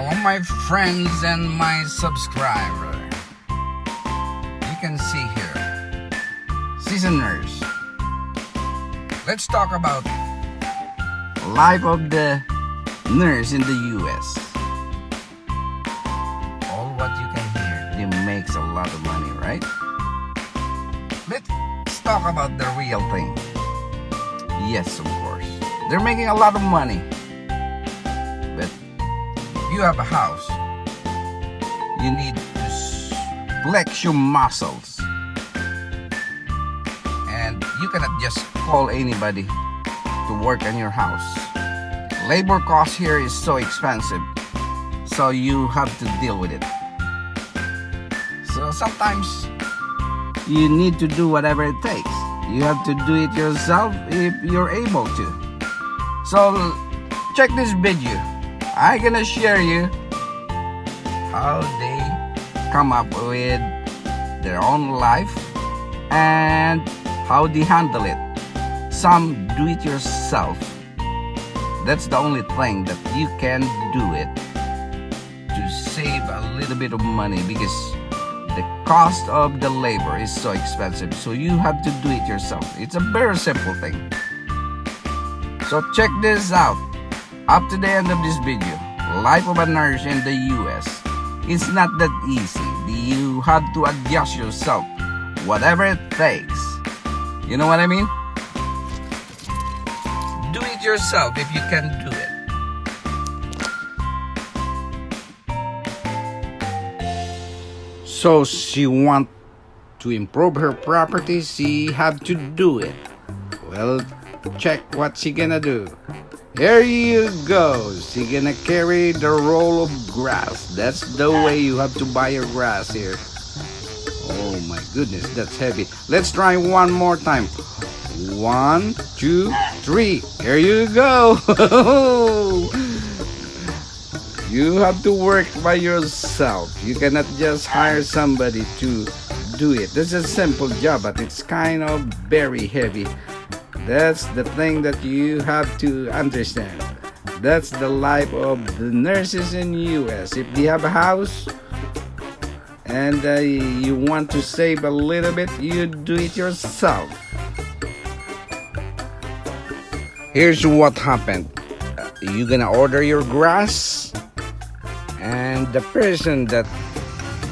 Hello, my friends and my subscriber. You can see here, seasoned nurse. Let's talk about life of the nurse in the U.S. All what you can hear, they makes a lot of money, right? Let's talk about the real thing. Yes, of course, they're making a lot of money. But you have a house, you need to flex your muscles, and you cannot just call anybody to work on your house. Labor cost here is so expensive, so you have to deal with it. So sometimes you need to do whatever it takes. You have to do it yourself if you're able to. So check this video. I'm gonna share you how they come up with their own life and how they handle it. Some do it yourself. That's the only thing that you can do it to save a little bit of money, because the cost of the labor is so expensive. So you have to do it yourself. It's a very simple thing. So check this out. Up to the end of this video, life of a nurse in the US. It's not that easy. You have to adjust yourself, whatever it takes. You know what I mean? Do it yourself if you can do it. So she want to improve her property, she have to do it. Well, check what she gonna do. Here you go. She gonna carry the roll of grass. That's the way you have to buy your grass here. Oh my goodness, that's heavy. Let's try one more time. 1, 2, 3. Here you go. You have to work by yourself. You cannot just hire somebody to do it. This is a simple job, but it's kind of very heavy. That's the thing that you have to understand. That's the life of the nurses in US. If they have a house and you want to save a little bit, you do it yourself. Here's what happened. You're gonna order your grass, and the person that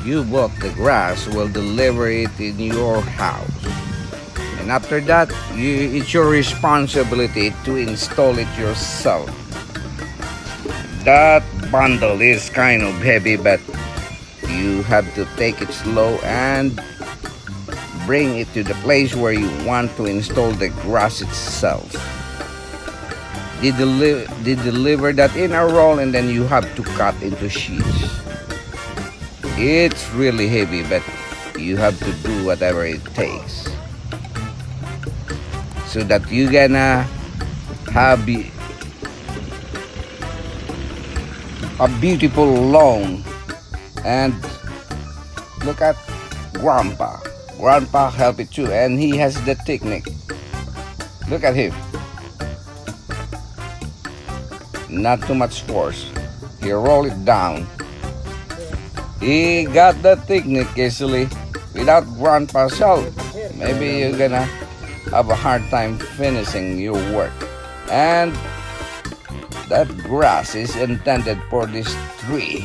you bought the grass will deliver it in your house. And after that, it's your responsibility to install it yourself. That bundle is kind of heavy, but you have to take it slow and bring it to the place where you want to install the grass itself. They deliver that in a roll, and then you have to cut into sheets. It's really heavy, but you have to do whatever it takes, so that you're gonna have a beautiful lawn. And look at Grandpa. Grandpa helped it too, and he has the technique. Look at him. Not too much force. He roll it down. He got the technique easily. Without Grandpa's help, maybe you're gonna have a hard time finishing your work. And that grass is intended for these three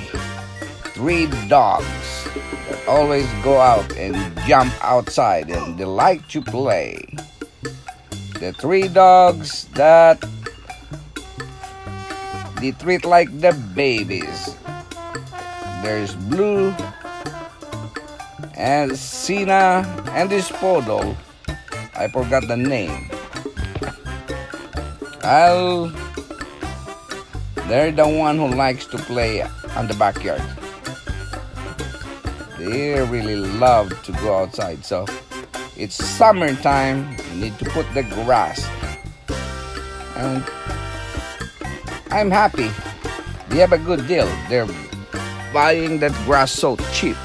dogs that always go out and jump outside, and they like to play. The 3 dogs that they treat like the babies. There's Blue and Sina and this Poodle. I forgot the name. They're the one who likes to play on the backyard. They really love to go outside. So it's summertime. You need to put the grass. And I'm happy. They have a good deal. They're buying that grass so cheap.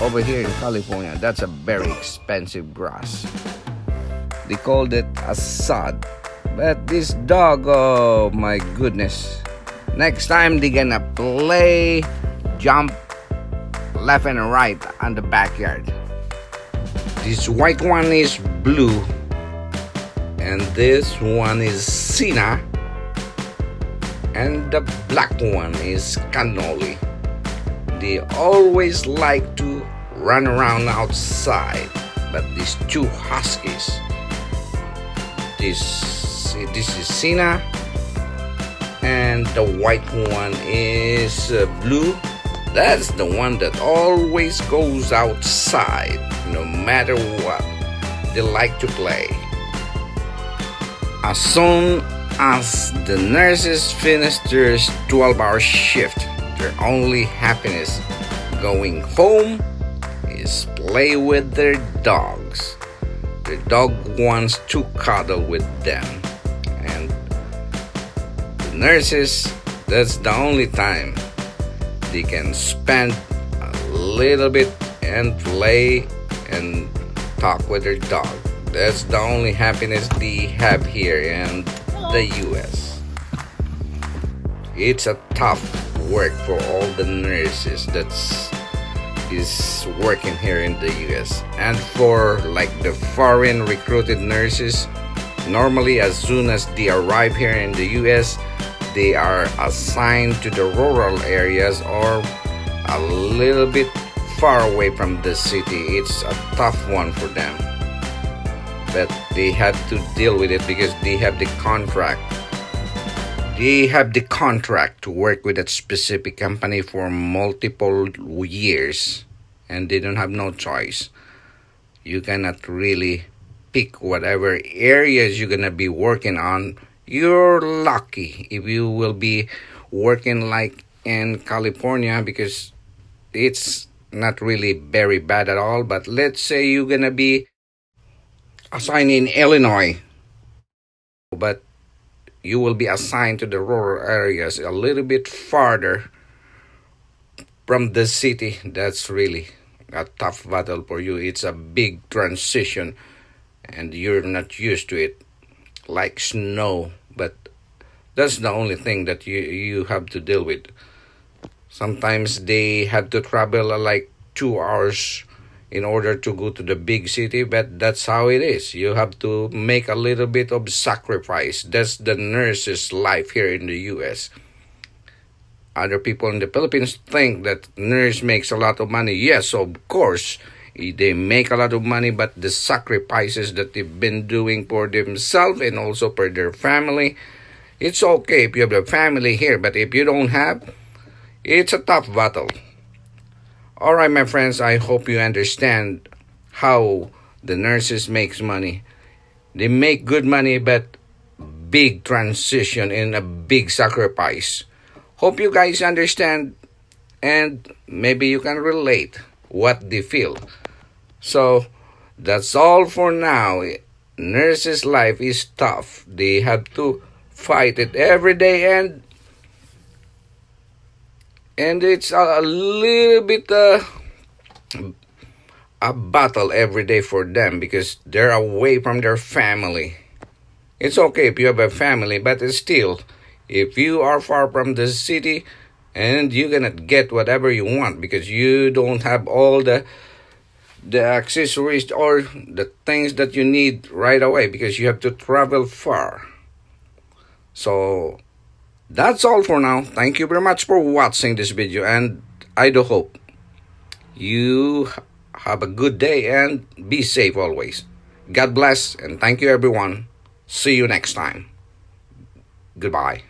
Over here in California, that's a very expensive grass. They called it a sod. But this dog, oh my goodness, Next time they're gonna play jump left and right on the backyard. This white one is Blue, and this one is Sina, and the black one is Cannoli. They always like to run around outside, but these two huskies, this is Sina, and the white one is Blue. That's the one that always goes outside no matter what. They like to play. As soon as the nurses finish their 12-hour shift, their only happiness going home is play with their dogs. The dog wants to cuddle with them, and the nurses, that's the only time they can spend a little bit and play and talk with their dog. That's the only happiness they have here in the US. It's a tough work for all the nurses that's is working here in the US. And for like the foreign recruited nurses, normally as soon as they arrive here in the US, they are assigned to the rural areas or a little bit far away from the city. It's a tough one for them, but they have to deal with it because they have the contract. They have the contract to work with that specific company for multiple years, and they don't have no choice. You cannot really pick whatever areas you're gonna be working on. You're lucky if you will be working like in California, because it's not really very bad at all. But let's say you're gonna be assigned in Illinois, but you will be assigned to the rural areas a little bit farther from the city. That's really a tough battle for you. It's a big transition and you're not used to it, like snow. But that's the only thing that you have to deal with. Sometimes they have to travel like 2 hours in order to go to the big city, but that's how it is. You have to make a little bit of sacrifice. That's the nurse's life here in the US. Other people in the Philippines think that nurse makes a lot of money. Yes, of course, they make a lot of money, but the sacrifices that they've been doing for themselves and also for their family, it's okay if you have a family here, but if you don't have, it's a tough battle. Alright, my friends, I hope you understand how the nurses makes money. They make good money, but big transition and a big sacrifice. Hope you guys understand, and maybe you can relate what they feel. So that's all for now. Nurses' life is tough. They have to fight it every day, and it's a little bit a battle every day for them because they're away from their family. It's okay if you have a family, but it's still, if you are far from the city and you cannot get whatever you want because you don't have all the accessories or the things that you need right away because you have to travel far. So that's all for now. Thank you very much for watching this video, and I do hope you have a good day and be safe always. God bless, and thank you everyone. See you next time. Goodbye.